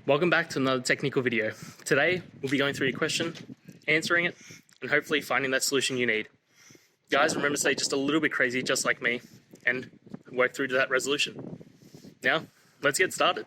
Welcome back to another technical video. Today, we'll be going through your question, answering it, and hopefully finding that solution you need. Guys, remember to stay just a little bit crazy, just like me, and work through to that resolution. Now, let's get started.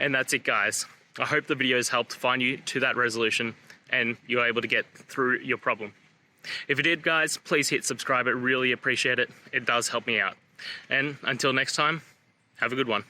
And that's it, guys. I hope the video has helped find you to that resolution and you're able to get through your problem. If it did, guys, please hit subscribe. I really appreciate it. It does help me out. And until next time, have a good one.